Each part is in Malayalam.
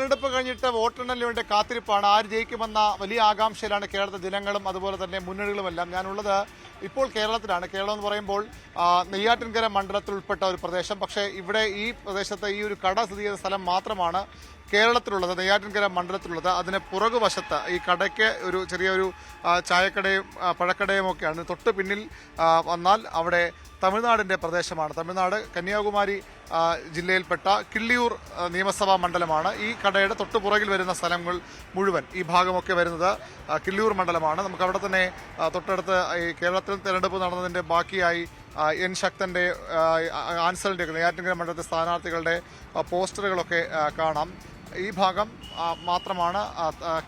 തെരഞ്ഞെടുപ്പ് കഴിഞ്ഞിട്ട് വോട്ടെണ്ണലിന് വേണ്ടി കാത്തിരിപ്പാണ്. ആര് ജയിക്കുമെന്ന വലിയ ആകാംക്ഷയിലാണ് കേരളത്തിലെ ജനങ്ങളും അതുപോലെ തന്നെ മുന്നണികളുമെല്ലാം. ഞാനുള്ളത് ഇപ്പോൾ കേരളത്തിലാണ്. കേരളം എന്ന് പറയുമ്പോൾ നെയ്യാറ്റിൻകര മണ്ഡലത്തിൽ ഉൾപ്പെട്ട ഒരു പ്രദേശം. പക്ഷേ ഇവിടെ ഈ പ്രദേശത്തെ ഈ ഒരു കട സ്ഥിതി ചെയ്ത സ്ഥലം മാത്രമാണ് കേരളത്തിലുള്ളത്, നെയ്യാറ്റിൻകര മണ്ഡലത്തിലുള്ളത്. അതിന് പുറകുവശത്ത് ഈ കടയ്ക്ക് ഒരു ചെറിയൊരു ചായക്കടയും പഴക്കടയും ഒക്കെയാണ്. തൊട്ട് പിന്നിൽ വന്നാൽ അവിടെ തമിഴ്നാടിൻ്റെ പ്രദേശമാണ്. തമിഴ്നാട് കന്യാകുമാരി ജില്ലയിൽപ്പെട്ട കിള്ളിയൂർ നിയമസഭാ മണ്ഡലമാണ്. ഈ കടയുടെ തൊട്ട് പുറകിൽ വരുന്ന സ്ഥലങ്ങൾ മുഴുവൻ ഈ ഭാഗമൊക്കെ വരുന്നത് കിള്ളിയൂർ മണ്ഡലമാണ്. നമുക്ക് അവിടെ തന്നെ തൊട്ടടുത്ത് ഈ കേരളത്തിൽ തെരഞ്ഞെടുപ്പ് നടന്നതിൻ്റെ ബാക്കിയായി എൻ ശക്തൻ്റെ ആൻസലിൻ്റെ നെയ്യാറ്റിൻകര മണ്ഡലത്തിലെ സ്ഥാനാർത്ഥികളുടെ പോസ്റ്ററുകളൊക്കെ കാണാം. ഈ ഭാഗം മാത്രമാണ്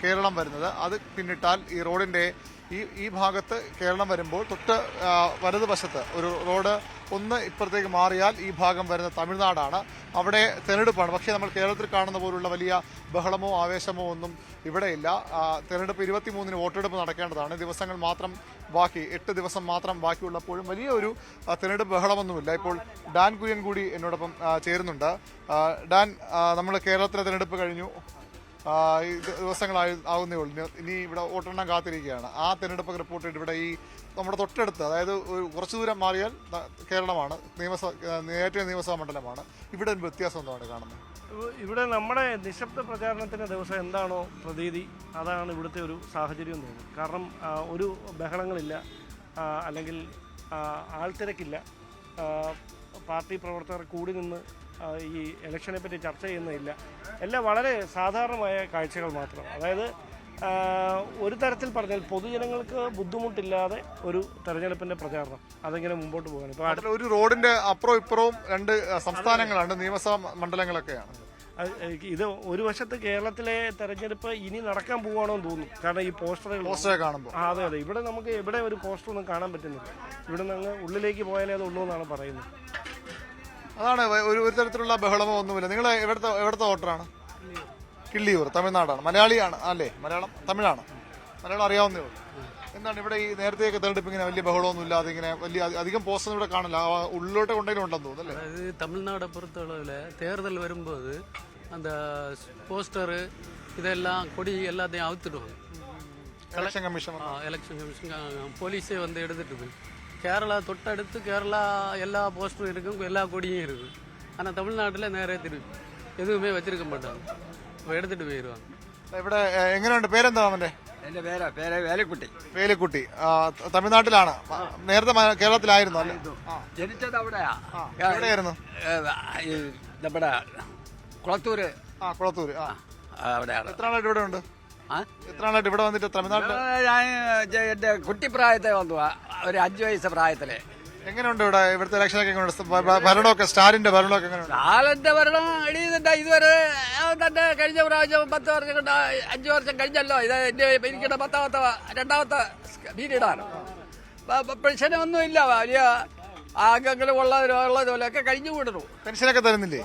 കേരളം വരുന്നത്. അത് പിന്നിട്ടാൽ ഈ റോഡിൻ്റെ ഈ ഭാഗത്ത് കേരളം വരുമ്പോൾ തൊട്ട് വലതുവശത്ത് ഒരു റോഡ് ഒന്ന് ഇപ്പുറത്തേക്ക് മാറിയാൽ ഈ ഭാഗം വരുന്ന തമിഴ്നാടാണ്. അവിടെ തെരഞ്ഞെടുപ്പാണ്. പക്ഷേ നമ്മൾ കേരളത്തിൽ കാണുന്ന പോലുള്ള വലിയ ബഹളമോ ആവേശമോ ഒന്നും ഇവിടെയില്ല. തെരഞ്ഞെടുപ്പ് 23-ന് വോട്ടെടുപ്പ് നടക്കേണ്ടതാണ്. ദിവസങ്ങൾ മാത്രം ബാക്കി, 8 ദിവസം മാത്രം ബാക്കിയുള്ളപ്പോഴും വലിയ ഒരു തെരഞ്ഞെടുപ്പ് ബഹളമൊന്നുമില്ല. ഇപ്പോൾ ഡാൻ കുര്യൻ കൂടി എന്നോടൊപ്പം ചേരുന്നുണ്ട്. ഡാൻ, നമ്മൾ കേരളത്തിലെ തെരഞ്ഞെടുപ്പ് കഴിഞ്ഞു, ദിവസങ്ങളാവുന്നേ ഉള്ളൂ. ഇനി ഇവിടെ വോട്ടെണ്ണം കാത്തിരിക്കുകയാണ്. ആ തെരഞ്ഞെടുപ്പ് റിപ്പോർട്ട് ഇവിടെ ഈ നമ്മുടെ തൊട്ടടുത്ത്, അതായത് കുറച്ചു ദൂരം മാറിയാൽ കേരളമാണ്, നെയ്യാറ്റിൻകര നിയമസഭാ മണ്ഡലമാണ്. ഇവിടെ ഒരു വ്യത്യാസം എന്താണ് കാണുന്നത്? ഇവിടെ നമ്മുടെ നിശബ്ദ പ്രചാരണത്തിൻ്റെ ദിവസം എന്താണോ പ്രതീതി, അതാണ് ഇവിടുത്തെ ഒരു സാഹചര്യം തോന്നുന്നത്. കാരണം ഒരു ബഹളങ്ങളില്ല, അല്ലെങ്കിൽ ആൾത്തിരക്കില്ല. പാർട്ടി പ്രവർത്തകർ കൂടി നിന്ന് ഈ ഇലക്ഷനെ പറ്റി ചർച്ച ചെയ്യുന്നില്ല. എല്ലാം വളരെ സാധാരണമായ കാഴ്ചകൾ മാത്രം. അതായത് ഒരു തരത്തിൽ പറഞ്ഞാൽ പൊതുജനങ്ങൾക്ക് ബുദ്ധിമുട്ടില്ലാതെ ഒരു തെരഞ്ഞെടുപ്പിന്റെ പ്രചാരണം അതെങ്ങനെ മുമ്പോട്ട് പോകാൻ. ഇപ്പോൾ ഒരു റോഡിന്റെ അപ്പുറവും ഇപ്പുറവും 2 സംസ്ഥാനങ്ങളാണ്, നിയമസഭാ മണ്ഡലങ്ങളൊക്കെയാണ്. ഇത് ഒരു വശത്ത് കേരളത്തിലെ തെരഞ്ഞെടുപ്പ് ഇനി നടക്കാൻ പോവുകയാണോ എന്ന് തോന്നും. കാരണം ഈ പോസ്റ്റർ കാണുമ്പോൾ അതെ, ഇവിടെ നമുക്ക് എവിടെ ഒരു പോസ്റ്റർ ഒന്നും കാണാൻ പറ്റുന്നില്ല. ഇവിടെ നിന്ന് അങ്ങ് ഉള്ളിലേക്ക് പോയാലേ അത് ഉള്ളൂ എന്നാണ് പറയുന്നത്. അതാണ്, ഒരു തരത്തിലുള്ള ബഹളമോ ഒന്നുമില്ല. നിങ്ങൾ എവിടുത്തെ വോട്ടറാണ്? കിള്ളിയൂർ, തമിഴ്നാടാണ്. മലയാളിയാണ് അല്ലേ? തമിഴാണ്. മലയാളം അറിയാവുന്നേ ഉള്ളൂ. എന്താണ് ഇവിടെ ഈ നേരത്തെയൊക്കെ തെരഞ്ഞെടുപ്പ് ഇങ്ങനെ വലിയ ബഹളമൊന്നും ഇല്ലാതെ ഇങ്ങനെ വലിയ അധികം പോസ്റ്റർ ഇവിടെ കാണില്ല, ഉള്ളിലോട്ട് കൊണ്ടെങ്കിലും ഉണ്ടെന്ന് തോന്നുന്നു അല്ലേ? തമിഴ്നാട് പൊறுத்தளவில் தேர்தல் வரும்போது அந்த போஸ்டர் இதெல்லாம் கொடி எல்லாத்தையும் அவுத்துடுவாங்க. எலெக்ஷன் கமிஷன் போலீஸே வந்து எடுத்துட்டு போய் கேரளா தொட்டடுத்து கேரளா எல்லா போஸ்டரும் இருக்கும், எல்லா கொடியும் இருக்கும். ஆனால் தமிழ்நாட்டில் നേരെ திருப்பி எதுவுமே வச்சிருக்க மாட்டாங்க, എടുത്തിട്ട് പോയിരുവാங்க. ഇവിടെ എങ്ങനെയുണ്ട്? പേരെന്താ അവന്റെ? എന്റെ പേര് വേലിക്കുട്ടി. തമിഴ്നാട്ടിലാണ്. നേരത്തെ കേരളത്തിലായിരുന്നു അല്ലേ? ജനിച്ചത് അവിടെയാ. എവിടെയായിരുന്നു? നമ്മുടെ കുളത്തൂര്. കുളത്തൂര് അവിടെയാണ്. എത്ര നാളായിട്ട് ഇവിടെ ഉണ്ട്? എത്ര നാളായിട്ട് ഇവിടെ വന്നിട്ട് തമിഴ്നാട്ടിൽ? ഞാൻ എന്റെ കുട്ടിപ്രായത്തെ വന്നു, ഒരു 5 വയസ്സ് പ്രായത്തില്. എങ്ങനെയുണ്ട് ഇവിടെ ഇവിടുത്തെ ഇലക്ഷനൊക്കെ എങ്ങനെയുണ്ട്? ഭരണമൊക്കെ സ്റ്റാലിന്റെ ഭരണമൊക്കെ എങ്ങനെയുണ്ട്? സ്റ്റാലിന്റെ ഭരണം ഇതുവരെ തന്നെ കഴിഞ്ഞ പ്രാവശ്യം 10 വർഷം 5 വർഷം കഴിഞ്ഞല്ലോ. ഇത് എന്റെ എനിക്കുള്ള 2ാമത്തെ പീരീഡാണ്. പെൻഷനൊന്നുമില്ല, വലിയ ആംഗങ്ങളും ഉള്ളതുപോലെയൊക്കെ കഴിഞ്ഞു വിടുന്നു. പെൻഷനൊക്കെ തരുന്നില്ലേ?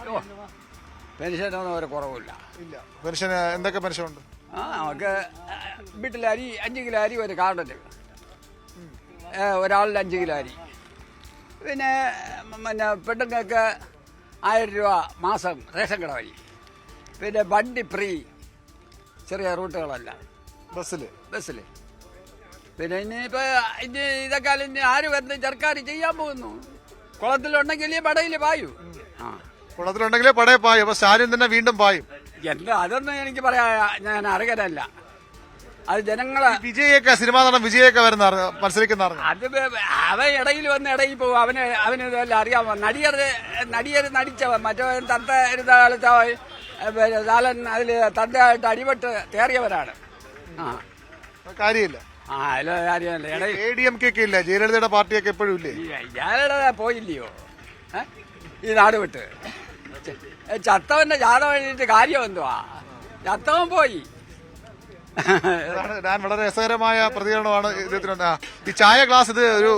പെൻഷനൊന്നും ഒരു കുറവില്ല. ഇല്ല. പെൻഷൻ എന്തൊക്കെ പെൻഷൻ ഉണ്ട്? നമുക്ക് വീട്ടിൽ 5 കിലോ അരി ഒരു കാർഡിന്, ഒരാളിൽ 5 കിലോ അരി. പിന്നെ പെണ്ണുങ്ങൾക്ക് 1000 രൂപ മാസം റേഷൻ കട വഴി. പിന്നെ വണ്ടി ഫ്രീ, ചെറിയ റൂട്ടുകളല്ല ബസ്സിൽ. പിന്നെ ഇനിയിപ്പോൾ ഇതൊക്കെ ഇനി ആര് വന്ന് സർക്കാർ ചെയ്യാൻ പോകുന്നു? കുളത്തിലുണ്ടെങ്കിൽ പടയിൽ പായൂ. കുളത്തിലുണ്ടെങ്കിലേ പടയിൽ പായും. അപ്പൊ സ്റ്റാലിൻ തന്നെ വീണ്ടും പായും. എന്താ അതൊന്നും എനിക്ക് പറയാ, ഞാൻ അറിയാനല്ല. അത് ജനങ്ങളെ സിനിമാ നടൻ വിജയൊക്കെ മത്സരിക്കുന്ന അത് അവൻ ഇടയിൽ വന്ന് ഇടയിൽ പോകും. അവന് ഇതെല്ലാം അറിയാമോ? നടിയർ നടിച്ചവൻ മറ്റോ സാലൻ അതിൽ തന്തയായിട്ട് അടിപെട്ട് തേറിയവരാണ്. കാര്യമില്ല. അതിൽ കാര്യമല്ല. ADMK ഇല്ല, ജയലളിതയുടെ പാർട്ടിയൊക്കെ എപ്പോഴും ഇല്ലേ? ജയലളിത പോയില്ലയോ ഈ നാട് വിട്ട്? ചത്തവന്റെ ജാതം എഴുതിയിട്ട് കാര്യം എന്തുവാ? ചത്തവൻ പോയി. ഞാൻ വളരെ രസകരമായ പ്രതികരണമാണ് ഇദ്ദേഹത്തിനുണ്ട്. ഈ ചായ ഗ്ലാസ് ഇത് ഒരു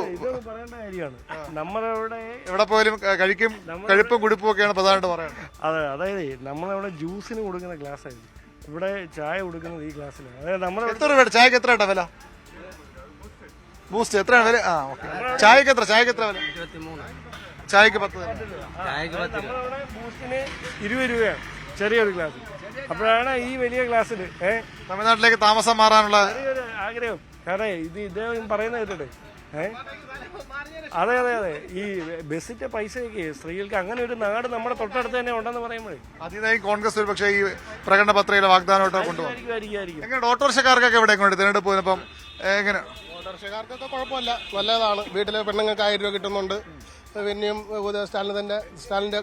പറയേണ്ട കാര്യമാണ്. നമ്മളവിടെ എവിടെ പോയാലും കഴിപ്പും കുടിപ്പും ഒക്കെയാണ് പ്രധാനമായിട്ട് പറയുന്നത്. അതെ, അതായത് നമ്മളവിടെ ജ്യൂസിന് കൊടുക്കുന്ന ഗ്ലാസ് ആയിരുന്നു, ഇവിടെ ചായ കൊടുക്കുന്നത് ഈ ഗ്ലാസ്സിലാണ്. അതായത് നമ്മുടെ എത്ര രൂപ ചായക്ക്? എത്ര കേട്ടോ വില? ബൂസ്റ്റ് എത്രയാണ് വില? ചായക്ക് എത്ര വില? 23. ചായക്ക് 10. നമ്മളവിടെ ബൂസ്റ്റിന് 20 രൂപയാണ്. ചെറിയൊരു ഗ്ലാസ്. അപ്പോഴാണ് ഈ വലിയ ഗ്ലാസ്സിൽ തമിഴ്നാട്ടിലേക്ക് താമസം മാറാനുള്ള ചെറിയൊരു ആഗ്രഹം. കാരണം ഇദ്ദേഹം പറയുന്ന കേട്ടിട്ട് അതെ അതെ അതെ ഈ ബസ്സിന്റെ പൈസയൊക്കെ സ്ത്രീകൾക്ക് അങ്ങനെ ഒരു നാട് നമ്മുടെ തൊട്ടടുത്ത് തന്നെ ഉണ്ടെന്ന് പറയുമ്പോഴേ അതിനായി കോൺഗ്രസ് ഒരു പക്ഷേ ഈ പ്രകടന പത്രികയിലെ വാഗ്ദാനമായിട്ട് കൊണ്ടുപോകും. ആയിരിക്കും. എങ്ങനെ ഓട്ടോറിക്ഷക്കാർക്കൊക്കെ എവിടെ കൊണ്ട് തിരഞ്ഞെടുപ്പ് പോയപ്പം എങ്ങനെ? ഓട്ടോറിക്ഷക്കാർക്കൊക്കെ കുഴപ്പമില്ല, നല്ലതാണ്. വീട്ടിലെ പെണ്ണുങ്ങൾക്ക് 1000 രൂപ കിട്ടുന്നുണ്ട്. പിന്നെയും സ്റ്റാലിന്റെ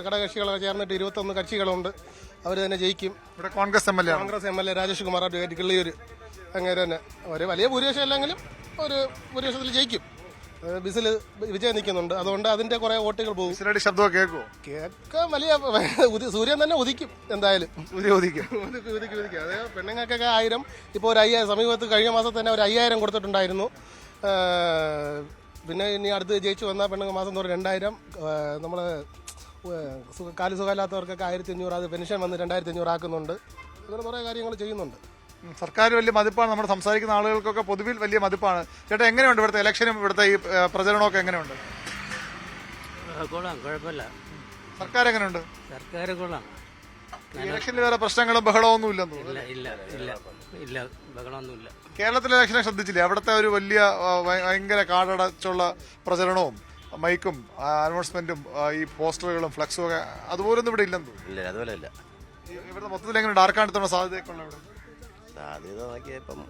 ഘടകകക്ഷികളൊക്കെ ചേർന്നിട്ട് 21 കക്ഷികളുണ്ട്. അവർ തന്നെ ജയിക്കും. ഇവിടെ കോൺഗ്രസ് MLA കോൺഗ്രസ് MLA രാജേഷ് കുമാർ കിള്ളിയൂര് അങ്ങനെ തന്നെ ഒരു വലിയ ഭൂരിപക്ഷം അല്ലെങ്കിലും ഒരു ഭൂരിപക്ഷത്തിൽ ജയിക്കും. ബിസിൽ വിജയം നിൽക്കുന്നുണ്ട്. അതുകൊണ്ട് അതിന്റെ കുറെ വോട്ടുകൾ പോകും. ബിസിലടി ശബ്ദമൊക്കെ കേൾക്കുമോ? കേൾക്കാൻ വലിയ സൂര്യൻ തന്നെ ഉദിക്കും. എന്തായാലും ഉദിക്കും. അത് പെണ്ണുങ്ങൾക്കൊക്കെ 1000, ഇപ്പോൾ ഒരു 5000 സമീപത്ത് കഴിഞ്ഞ മാസം തന്നെ ഒരു 5000 കൊടുത്തിട്ടുണ്ടായിരുന്നു. പിന്നെ ഇനി അടുത്ത് ജയിച്ചു വന്ന പെണ്ണുങ്ങൾ മാസം തോറും 2000. നമ്മൾ കാല് സുഖമില്ലാത്തവർക്കൊക്കെ 1500 അത് പെൻഷൻ വന്ന് 2500 ആക്കുന്നുണ്ട്. അങ്ങനെ കുറേ കാര്യങ്ങൾ ചെയ്യുന്നുണ്ട്. സർക്കാർ വലിയ മതിപ്പാണ്. നമ്മൾ സംസാരിക്കുന്ന ആളുകൾക്കൊക്കെ പൊതുവിൽ വലിയ മതിപ്പാണ്. ചേട്ടാ, എങ്ങനെയുണ്ട് ഇവിടുത്തെ ഇലക്ഷനും ഇവിടുത്തെ ഈ പ്രചരണമൊക്കെ എങ്ങനെയുണ്ട്? കൊള്ളാം, കുഴപ്പമില്ല. സർക്കാർ എങ്ങനെയുണ്ട്? സർക്കാർ കൊള്ളാം. ഇലക്ഷനിൽ വേറെ പ്രശ്നങ്ങളും ബഹളവും ഒന്നും ഇല്ലെന്ന് തോന്നുന്നു. ഇല്ല ബഹളമൊന്നുമില്ല. കേരളത്തിലെ ഇലക്ഷനെ ശ്രദ്ധിച്ചില്ലേ? അവിടുത്തെ ഒരു വലിയ ഭയങ്കര കാടടച്ചുള്ള പ്രചരണവും മൈക്കും അനൗൺസ്മെന്റും ഈ പോസ്റ്ററുകളും ഫ്ലക്സും ഒക്കെ അതുപോലൊന്നും ഇവിടെ ഇല്ലെന്ന് തോന്നുന്നു. ഇല്ല, അതുപോലെ ഇല്ല. ഇവിടുത്തെ മൊത്തത്തിൽ എങ്ങനെ ഡാർക്കാണെടുത്തുള്ള സാധ്യതയൊക്കെ ഉള്ള ഇവിടെ സാധ്യത നോക്കിയാൽ ഇപ്പം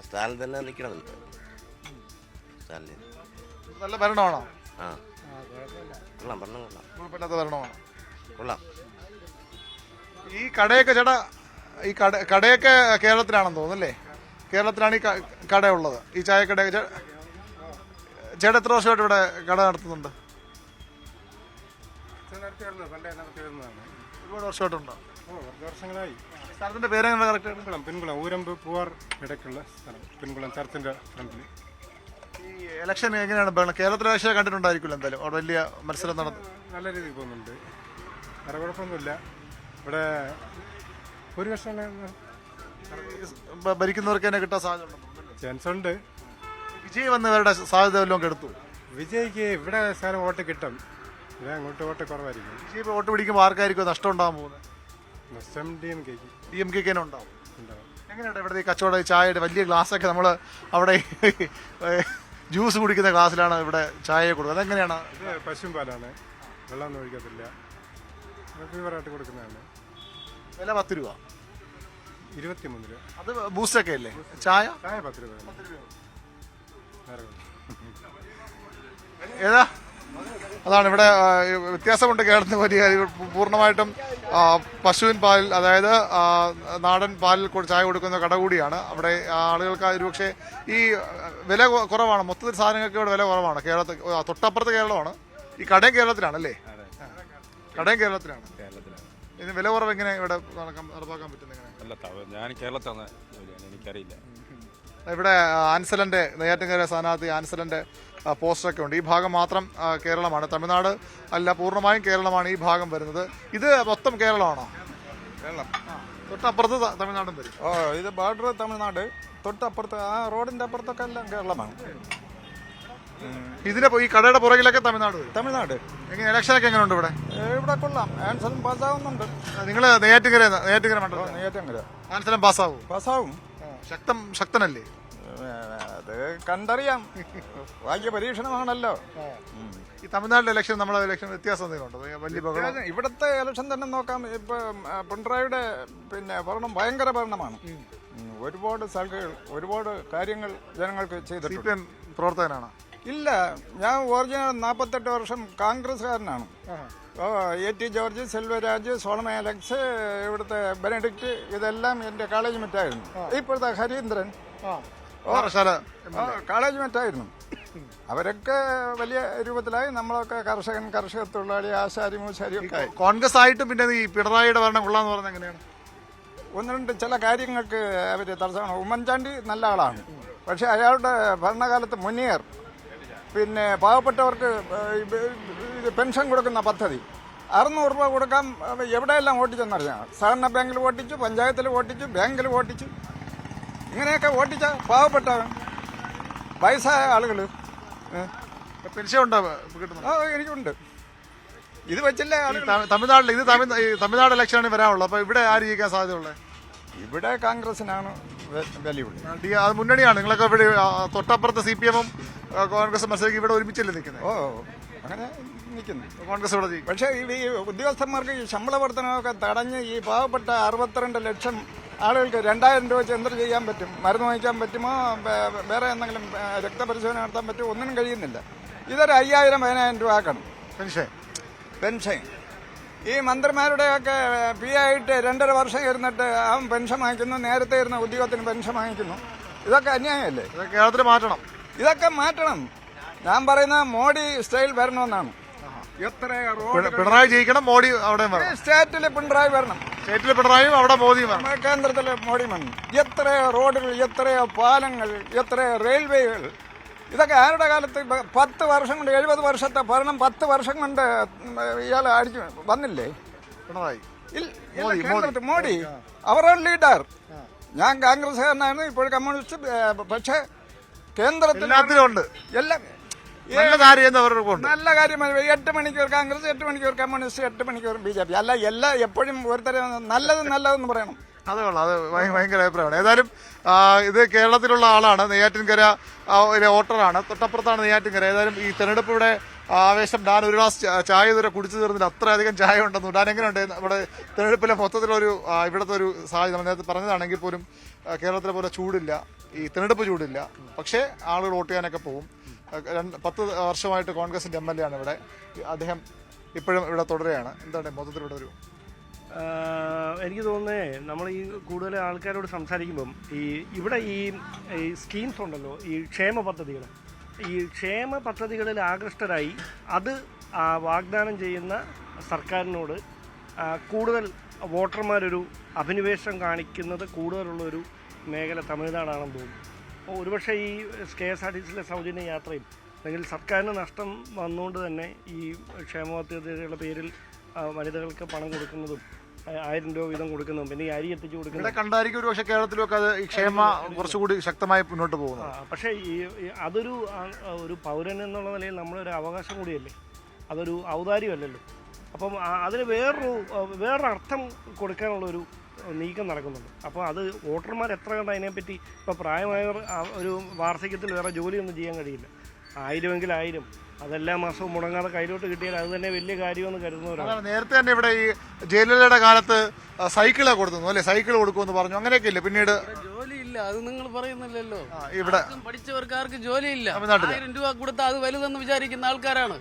സ്റ്റാലിൻ തന്നെ നിൽക്കണമെന്നുണ്ട്. സ്റ്റാലിൻ നല്ല ഭരണമാണോ? ആ കൊള്ളാം, ഭരണം കൊള്ളാം, കുഴപ്പമില്ലാത്ത ഭരണമാണ്. കൊള്ളാം. ഈ കടയൊക്കെ ചേട്ടാ, ഈ കടയൊക്കെ കേരളത്തിലാണെന്ന് തോന്നുന്നല്ലേ? കേരളത്തിലാണ് ഈ കട ഉള്ളത്, ഈ ചായക്കട. ചേട്ടാ എത്ര വർഷമായിട്ട് ഇവിടെ കട നടത്തുന്നുണ്ട്? ഒരുപാട് വർഷമായിട്ടുണ്ടോ? വർഷങ്ങളായി. സ്ഥലത്തിന്റെ പേരെങ്ങനെ കറക്റ്റ്? പിൻകുളം ഊരമ്പ് പൂവാർ ഇടയ്ക്കുള്ള സ്ഥലം. പിൻകുളം ചർച്ചിന്റെ ഫ്രണ്ടിൽ. ഈ ഇലക്ഷൻ എങ്ങനെയാണ്? കേരളത്തിലെ ഇലക്ഷൻ കണ്ടിട്ടുണ്ടായിരിക്കില്ല എന്തായാലും. അവിടെ വലിയ മത്സരം നടന്നു നല്ല രീതിയിൽ പോകുന്നുണ്ട്. വേറെ കുഴപ്പമൊന്നുമില്ല. ഇവിടെ ഒരു വർഷം ഭരിക്കുന്നവർക്ക് തന്നെ കിട്ടാൻ സാധ്യത ഉണ്ടെന്ന് ചാൻസ് ഉണ്ട്. വിജയ് വന്നവരുടെ സാധ്യത വല്ലതും കെടുത്തു? വിജയ്ക്ക് ഇവിടെ സാരം വോട്ട് കിട്ടും. ഇവിടെ അങ്ങോട്ട് വോട്ട് കുറവായിരിക്കും. വിജയ് വോട്ട് പിടിക്കുമ്പോൾ ആർക്കായിരിക്കും നഷ്ടം ഉണ്ടാകാൻ പോകുന്നത്? നഷ്ടം DMK തന്നെ ഉണ്ടാവും. എങ്ങനെയുണ്ട് ഇവിടുത്തെ ഈ കച്ചവടം? ചായയുടെ വലിയ ഗ്ലാസ്സൊക്കെ നമ്മൾ അവിടെ ജ്യൂസ് കുടിക്കുന്ന ഗ്ലാസ്സിലാണ് ഇവിടെ ചായ കൊടുക്കുന്നത്. അതെങ്ങനെയാണ്? ഇത് പശുവും പാലാണ്, വെള്ളമൊന്നും ഒഴിക്കത്തില്ല. പ്യുവറായിട്ട് കൊടുക്കുന്നതാണ്. വില 10 രൂപ, 23 രൂപ. അത് ബൂസ്റ്റൊക്കെ അല്ലേ? ചായ 10 രൂപ. ഏതാ? അതാണ് ഇവിടെ വ്യത്യാസമുണ്ട് കേരളത്തിന് വലിയ. പൂർണ്ണമായിട്ടും പശുവിൻ പാൽ, അതായത് നാടൻ പാലിൽ ചായ കൊടുക്കുന്ന കട കൂടിയാണ്. അവിടെ ആളുകൾക്ക് ഒരുപക്ഷെ ഈ വില കുറവാണ്. മൊത്തത്തിൽ സാധനങ്ങൾക്ക് ഇവിടെ വില കുറവാണ്. കേരളത്തിൽ തൊട്ടപ്പുറത്ത് കേരളമാണ്. ഈ കടയും കേരളത്തിലാണല്ലേ? കടയും കേരളത്തിലാണ്. ഇതിന് വില കുറവ് എങ്ങനെ ഇവിടെ നടപ്പാക്കാൻ പറ്റുന്നത്? ഞാൻ കേരളത്താണ്, എനിക്കറിയില്ല. ഇവിടെ ആൻസലന്റെ, നെയ്യാറ്റിൻകര സ്ഥാനാർത്ഥി ആൻസലന്റെ പോസ്റ്ററൊക്കെ ഉണ്ട്. ഈ ഭാഗം മാത്രം കേരളമാണ്, തമിഴ്നാട് അല്ല. പൂർണ്ണമായും കേരളമാണ് ഈ ഭാഗം വരുന്നത്. ഇത് മൊത്തം കേരളമാണോ? കേരളം. തൊട്ടപ്പുറത്ത് തമിഴ്നാടും വരും. ഇത് ബോർഡർ തമിഴ്നാട്, തൊട്ടപ്പുറത്ത് ആ റോഡിന്റെ അപ്പുറത്തൊക്കെ എല്ലാം കേരളമാണ്. ഇതിന് ഈ കടയുടെ പുറകിലൊക്കെ തമിഴ്നാട് വരും. തമിഴ്നാട്. എങ്ങനെ ഇലക്ഷനൊക്കെ എങ്ങനെയുണ്ട് ഇവിടെ? ഇവിടെ കൊള്ളാം, ആൻസലും പാസ്സാവുന്നുണ്ട്. നിങ്ങൾ നെയ്യാറ്റിൻകര മണ്ഡലം നെയ്യാറ്റിൻകര ആൻസലം പാസ്സാവും? പാസ്സാവും. ശക്തനല്ലേ? അത് കണ്ടറിയാം, ഭാഗ്യ പരീക്ഷണമാണല്ലോ. ഈ തമിഴ്നാട്ടിലെ ഇലക്ഷൻ നമ്മളെ ഇലക്ഷൻ വ്യത്യാസം എന്തെങ്കിലുണ്ടോ? വലിയ ബഹളം. ഇവിടുത്തെ ഇലക്ഷൻ തന്നെ നോക്കാം. ഇപ്പൊ പിണറായിയുടെ ഭരണം ഭയങ്കര ഭരണമാണ്. ഒരുപാട് സ്ഥലങ്ങൾ, ഒരുപാട് കാര്യങ്ങൾ ജനങ്ങൾക്ക് ചെയ്തിട്ടുണ്ട്. CPM പ്രവർത്തകനാണ്? ഇല്ല, ഞാൻ ഒറിജിനൽ 48 വർഷം കോൺഗ്രസ്സുകാരനാണ്. AT George, Selvaraj, Solomon Alex, ഇവിടുത്തെ ബെനഡിക്റ്റ്, ഇതെല്ലാം എൻ്റെ കോളേജ് മെറ്റായിരുന്നു. ഇപ്പോഴത്തെ ഹരീന്ദ്രൻ കോളേജ് മെറ്റായിരുന്നു. അവരൊക്കെ വലിയ രൂപത്തിലായി. നമ്മളൊക്കെ കർഷക തൊഴിലാളി, ആശാരി, മൂശാരി ഒക്കെ. കോൺഗ്രസ് ആയിട്ടും പിന്നെ ഈ പിണറായിയുടെ ഭരണം കൊള്ളാന്ന് പറഞ്ഞത് എങ്ങനെയാണ്? ഒന്ന് രണ്ട് ചില കാര്യങ്ങൾക്ക് അവർ തടസ്സമാണ്. ഉമ്മൻചാണ്ടി നല്ല ആളാണ്, പക്ഷെ അയാളുടെ ഭരണകാലത്ത് മുനിയർ, പിന്നെ പാവപ്പെട്ടവർക്ക് പെൻഷൻ കൊടുക്കുന്ന പദ്ധതി 600 രൂപ കൊടുക്കാൻ എവിടെയെല്ലാം ഓട്ടിച്ചെന്നറിയാം. സഹകരണ ബാങ്കിൽ ഓട്ടിച്ചു, പഞ്ചായത്തിൽ ഓട്ടിച്ചു, ബാങ്കിൽ ഓട്ടിച്ചു. ഇങ്ങനെയൊക്കെ ഓട്ടിച്ച പാവപ്പെട്ടവൻ, വയസ്സായ ആളുകൾ. പെൻഷൻ ഉണ്ടോ? എനിക്കുണ്ട്. ഇത് വെച്ചല്ലേ ആളുകൾ തമിഴ്നാട്ടിൽ ഇത് തമിഴ്നാട് ഇലക്ഷനാണ് വരാനുള്ളത്. അപ്പൊ ഇവിടെ ആര് ജയിക്കാൻ സാധ്യതയുള്ളത്? ഇവിടെ കോൺഗ്രസിനാണ് വെല്ലുവിളി. അത് മുന്നണിയാണ്. നിങ്ങളൊക്കെ ഇവിടെ തൊട്ടപ്പുറത്ത് CPM-ഉം കോൺഗ്രസും മത്സരിക്കും. ഇവിടെ ഒരുമിച്ചല്ലേ നിൽക്കുന്നത്? ഓ അങ്ങനെ നിൽക്കുന്നു. കോൺഗ്രസ് ഇവിടെ ജയിക്കും. പക്ഷേ ഈ ഉദ്യോഗസ്ഥന്മാർക്ക് ഈ ശമ്പള വർധനമൊക്കെ തടഞ്ഞ് ഈ പാവപ്പെട്ട 62 ലക്ഷം ആളുകൾക്ക് 2000 രൂപ വെച്ച് എന്ത് ചെയ്യാൻ പറ്റും? മരുന്ന് വാങ്ങിക്കാൻ പറ്റുമോ? വേറെ എന്തെങ്കിലും രക്തപരിശോധന നടത്താൻ പറ്റുമോ? ഒന്നിനും കഴിയുന്നില്ല. ഇതൊരു 5000-10000 രൂപ ആക്കണം പെൻഷൻ. ഈ മന്ത്രിമാരുടെയൊക്കെ ആയിട്ട് 2.5 വർഷം ഇരുന്നിട്ട് അവൻ പെൻഷൻ വാങ്ങിക്കുന്നു, നേരത്തെ ഇരുന്ന ഉദ്യോഗത്തിന് പെൻഷൻ വാങ്ങിക്കുന്നു. ഇതൊക്കെ അന്യായമല്ലേ? കേരളത്തിൽ മാറ്റണം. ഇതൊക്കെ മാറ്റണം. ഞാൻ പറയുന്ന മോഡി സ്റ്റൈൽ വരണമെന്നാണ്. എത്ര പിണറായി ജയിക്കണം, മോഡി അവിടെ സ്റ്റേറ്റിൽ പിണറായി വരണം, സ്റ്റേറ്റിലെ പിണറായിയും അവിടെ മോദിയും വരണം, കേന്ദ്രത്തിലെ മോഡി വരണം. എത്രയോ റോഡുകൾ, എത്രയോ പാലങ്ങൾ, എത്രയോ റെയിൽവേകൾ. ഇതൊക്കെ ആരുടെ കാലത്ത്? 10 വർഷം കൊണ്ട്, 70 വർഷത്തെ ഭരണം 10 വർഷം കൊണ്ട് ഇയാൾ അടിച്ചു വന്നില്ലേ? പിണറായി കേന്ദ്രത്തിൽ മോഡി അവരുടെ ലീഡർ. ഞാൻ കോൺഗ്രസ്സുകാരനായിരുന്നു, ഇപ്പോൾ കമ്മ്യൂണിസ്റ്റ്. പക്ഷേ കേന്ദ്രത്തിൽ എല്ലാത്തിലുണ്ട്. എല്ലാം നല്ല കാര്യം നല്ല കാര്യമാണ്. 8 മണിക്കൂർ കോൺഗ്രസ്, 8 മണിക്കൂർ കമ്മ്യൂണിസ്റ്റ്, 8 മണിക്കൂർ BJP. അല്ല, എപ്പോഴും ഒരുതരം നല്ലതെന്ന് പറയണം. അതേ ഉള്ളൂ. അത് ഭയങ്കര അഭിപ്രായമാണ്. ഏതായാലും ഇത് കേരളത്തിലുള്ള ആളാണ്, നെയ്യാറ്റിൻകര വോട്ടറാണ്, തൊട്ടപ്പുറത്താണ് നെയ്യാറ്റിൻകര. ഏതായാലും ഈ തെരഞ്ഞെടുപ്പ് ഇവിടെ ആവേശം. ഞാൻ ഒരു ഗ്ലാസ് ചായ ഇതുവരെ കുടിച്ചു തീർന്നില്ല, അത്രയധികം ചായ ഉണ്ടെന്ന്. ഞാൻ എങ്ങനെയുണ്ട് നമ്മുടെ തെരഞ്ഞെടുപ്പിലെ മൊത്തത്തിലൊരു ഇവിടുത്തെ ഒരു സാഹചര്യം? നേരത്തെ പറഞ്ഞതാണെങ്കിൽ പോലും കേരളത്തിലെ പോലെ ചൂടില്ല, ഈ തെരഞ്ഞെടുപ്പ് ചൂടില്ല. പക്ഷേ ആളുകൾ വോട്ട് ചെയ്യാനൊക്കെ പോകും. 10 വർഷമായിട്ട് കോൺഗ്രസിന്റെ MLA ആണ് ഇവിടെ. അദ്ദേഹം ഇപ്പോഴും ഇവിടെ തുടരുകയാണ്. എന്താണ് മൊത്തത്തിലൂടെ ഒരു എനിക്ക് തോന്നുന്നേ, നമ്മൾ ഈ കൂടുതൽ ആൾക്കാരോട് സംസാരിക്കുമ്പം ഇവിടെ ഈ സ്കീംസ് ഉണ്ടല്ലോ, ഈ ക്ഷേമ പദ്ധതികളിൽ ആകൃഷ്ടരായി അത് വാഗ്ദാനം ചെയ്യുന്ന സർക്കാരിനോട് കൂടുതൽ വോട്ടർമാരൊരു അഭിനിവേശം കാണിക്കുന്നത് കൂടുതലുള്ളൊരു മേഖല തമിഴ്നാടാണെന്ന് തോന്നുന്നു. അപ്പോൾ ഒരുപക്ഷെ ഈ KSRTCയിലെ സൗജന്യ യാത്രയും അല്ലെങ്കിൽ സർക്കാരിന് നഷ്ടം വന്നുകൊണ്ട് തന്നെ ഈ ക്ഷേമ പദ്ധതികളുടെ പേരിൽ വനിതകൾക്ക് പണം കൊടുക്കുന്നതും 1000 രൂപ വീതം കൊടുക്കുന്നതും പിന്നെ ഈ അരി എത്തിച്ചു കൊടുക്കുന്നത് കണ്ടായിരിക്കും. ഒരു പക്ഷേ കേരളത്തിലൊക്കെ അത് ഈ ക്ഷേമ കുറച്ചുകൂടി ശക്തമായി മുന്നോട്ട് പോകുന്നു. പക്ഷേ അതൊരു പൗരൻ എന്നുള്ള നിലയിൽ നമ്മളൊരു അവകാശം കൂടിയല്ലേ, അതൊരു ഔദാര്യമല്ലല്ലോ. അപ്പം അതിന് വേറൊരു അർത്ഥം കൊടുക്കാനുള്ളൊരു നീക്കം നടക്കുന്നുണ്ട്. അപ്പോൾ അത് വോട്ടർമാർ എത്ര കണ്ട് അതിനെപ്പറ്റി ഇപ്പോൾ പ്രായമായവർ ഒരു വാർദ്ധക്യത്തിൽ വേറെ ജോലിയൊന്നും ചെയ്യാൻ കഴിയില്ല. 1000 1000 അതെല്ലാ മാസവും മുടങ്ങാതെ കയ്യിലോട്ട് കിട്ടിയാൽ അത് തന്നെ വലിയ കാര്യമെന്ന് കരുതുന്നവരാണ്. നേരത്തെ തന്നെ ഇവിടെ ഈ ജയിലരുടെ കാലത്ത് സൈക്കിളെ കൊടുത്തു അല്ലെ, സൈക്കിൾ കൊടുക്കുമെന്ന് പറഞ്ഞു, അങ്ങനെയൊക്കെ ഇല്ല. പിന്നീട് ജോലിയില്ല, അത് നിങ്ങൾ പറയുന്നില്ലല്ലോ. ഇവിടെ പഠിച്ചവർക്കാർക്ക് ജോലിയില്ല. 1000 രൂപ കൊടുത്താൽ അത് വലുതെന്ന് വിചാരിക്കുന്ന ആൾക്കാരാണ്.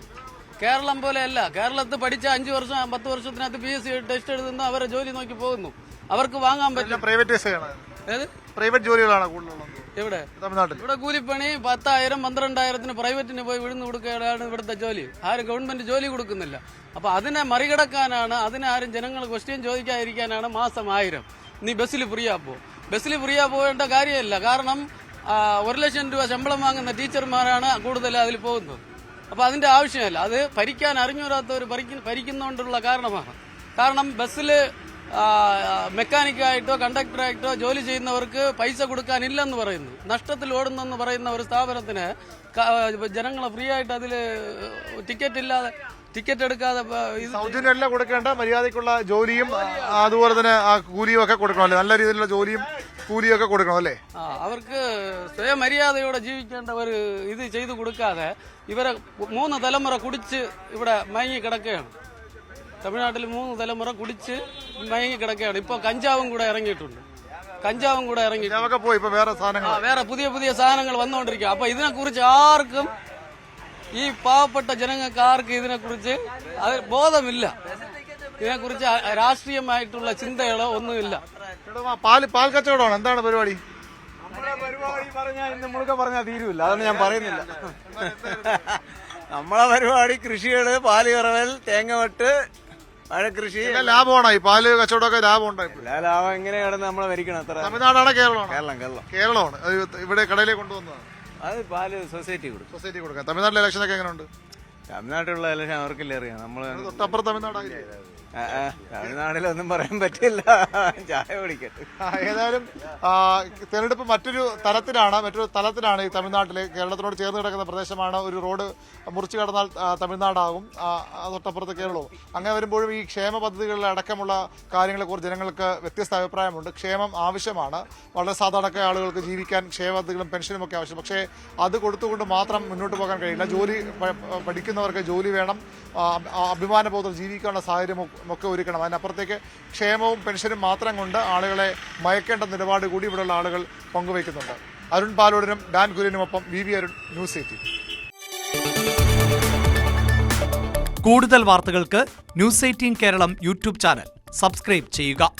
കേരളം പോലെയല്ല. കേരളത്തിൽ പഠിച്ച 5 വർഷം 10 വർഷത്തിനകത്ത് PSC ടെസ്റ്റ് എഴുതുന്നു, അവരെ ജോലി നോക്കി പോകുന്നു. അവർക്ക് വാങ്ങാൻ പറ്റില്ല. പ്രൈവറ്റ് ജോലികളാണ് കൂടുതലുള്ളത് ഇവിടെ തമിഴ്നാട്ടിൽ. ഇവിടെ കൂലിപ്പണി 10,000 12,000 പ്രൈവറ്റിന് പോയി വിഴുന്നു കൊടുക്കുകയാണ് ഇവിടുത്തെ ജോലി. ആരും ഗവൺമെന്റ് ജോലി കൊടുക്കുന്നില്ല. അപ്പൊ അതിനെ മറികടക്കാനാണ്, അതിനാരും ജനങ്ങൾ ക്വസ്റ്റ്യൻ ചോദിക്കാതിരിക്കാനാണ് മാസം 1000. നീ ബസ്സിൽ ഫ്രീയാ പോകേണ്ട കാര്യമില്ല. കാരണം 1 ലക്ഷം രൂപ ശമ്പളം വാങ്ങുന്ന ടീച്ചർമാരാണ് കൂടുതൽ അതിൽ പോകുന്നത്. അപ്പൊ അതിന്റെ ആവശ്യമില്ല. അത് ഭരിക്കാൻ അറിഞ്ഞുവരാത്തവർ ഭരിക്കുന്നതുകൊണ്ടുള്ള കാരണമാണ്. കാരണം ബസ്സിൽ മെക്കാനിക്കായിട്ടോ കണ്ടക്ടറായിട്ടോ ജോലി ചെയ്യുന്നവർക്ക് പൈസ കൊടുക്കാനില്ലെന്ന് പറയുന്നു. നഷ്ടത്തിൽ ഓടുന്നെന്ന് പറയുന്ന ഒരു സ്ഥാപനത്തിന് ജനങ്ങളെ ഫ്രീ ആയിട്ട് അതിൽ ടിക്കറ്റ് എടുക്കാതെ സൗജന്യമല്ല കൊടുക്കേണ്ട, മര്യാദയ്ക്കുള്ള ജോലിയും അതുപോലെ തന്നെ കൂലിയും ഒക്കെ കൊടുക്കണമല്ലേ, നല്ല രീതിയിലുള്ള ജോലിയും കൂലിയും ഒക്കെ കൊടുക്കണം അല്ലേ. അവർക്ക് സ്വയം മര്യാദയോടെ ജീവിക്കേണ്ട ഒരു ഇത് ചെയ്തു കൊടുക്കാതെ ഇവരെ 3 തലമുറ കുടിച്ച് ഇവിടെ മയങ്ങി കിടക്കുകയാണ്. തമിഴ്നാട്ടിൽ 3 തലമുറ കുടിച്ച് മയങ്ങി കിടക്കുകയാണ്. ഇപ്പൊ കഞ്ചാവും കൂടെ ഇറങ്ങിയിട്ടുണ്ട്. പോയി ഇപ്പൊ വേറെ പുതിയ സാധനങ്ങൾ വന്നുകൊണ്ടിരിക്കുക. അപ്പൊ ഇതിനെക്കുറിച്ച് ആർക്കും, ഈ പാവപ്പെട്ട ജനങ്ങൾക്ക് ആർക്കും ഇതിനെക്കുറിച്ച് ബോധമില്ല. ഇതിനെക്കുറിച്ച് രാഷ്ട്രീയമായിട്ടുള്ള ചിന്തകളോ ഒന്നുമില്ല. പാൽ കച്ചവടമാണ്. എന്താണ് പരിപാടി? പറഞ്ഞാൽ ഇന്ന് മുഴുക്ക പറഞ്ഞാൽ തീരുമില്ല, അതൊന്നും ഞാൻ പറയുന്നില്ല. നമ്മളെ പരിപാടി കൃഷികള്, പാല് കറവൽ, തേങ്ങ വെട്ട്, വാഴക്കൃഷി. ലാഭമാണോ ഈ പാല് കച്ചവടമൊക്കെ? ലാഭമുണ്ടോ? ലാഭം എങ്ങനെ കിടന്ന് നമ്മളെ ഭരിക്കണം. അത്ര തമിഴ്നാടാണ് കേരളമാണ്? കേരളമാണ്. ഇവിടെ കടയിലേക്ക് കൊണ്ടുവന്നതാണ്. അത് പാല് സൊസൈറ്റി കൊടുക്കാം. തമിഴ്നാട്ടിലെ ഇലക്ഷനൊക്കെ എങ്ങനെയുണ്ട്? തമിഴ്നാട്ടിലുള്ള ഇലക്ഷൻ അവർക്കില്ല അറിയാം. നമ്മള് തൊട്ടപ്പുറം തമിഴ്നാട് തമിഴ്നാട്ടിലൊന്നും പറയാൻ പറ്റില്ല. ചായ കുടിക്കട്ടെ. ഏതായാലും തെരഞ്ഞെടുപ്പ് മറ്റൊരു തലത്തിലാണ് ഈ തമിഴ്നാട്ടിലെ കേരളത്തിനോട് ചേർന്ന് കിടക്കുന്ന പ്രദേശമാണ്. ഒരു റോഡ് മുറിച്ചു കടന്നാൽ തമിഴ്നാടാകും, തൊട്ടപ്പുറത്ത് കേരളവും. അങ്ങനെ വരുമ്പോഴും ഈ ക്ഷേമ പദ്ധതികളിൽ അടക്കമുള്ള കാര്യങ്ങളെക്കുറിച്ച് ജനങ്ങൾക്ക് വ്യത്യസ്ത അഭിപ്രായമുണ്ട്. ക്ഷേമം ആവശ്യമാണ്, വളരെ സാധാരണക്കായ ആളുകൾക്ക് ജീവിക്കാൻ ക്ഷേമ പദ്ധതികളും പെൻഷനും ഒക്കെ ആവശ്യം. പക്ഷേ അത് കൊടുത്തുകൊണ്ട് മാത്രം മുന്നോട്ട് പോകാൻ കഴിയില്ല. പഠിക്കുന്നവർക്ക് ജോലി വേണം, അഭിമാനബോധം ജീവിക്കാനുള്ള സാഹചര്യം ഒക്കെ ഒരുക്കണം. അതിനപ്പുറത്തേക്ക് ക്ഷേമവും പെൻഷനും മാത്രം കൊണ്ട് ആളുകളെ മയക്കേണ്ട നിലപാട് കൂടി ഇവിടെയുള്ള ആളുകൾ പങ്കുവയ്ക്കുന്നുണ്ട്. അരുൺ പാലോടിനും ഡാൻ കുര്യനുമൊപ്പം വി അരുൺ, ന്യൂസ് 18. കൂടുതൽ വാർത്തകൾക്ക് news 18 Keralam YouTube channel subscribe ചെയ്യുക.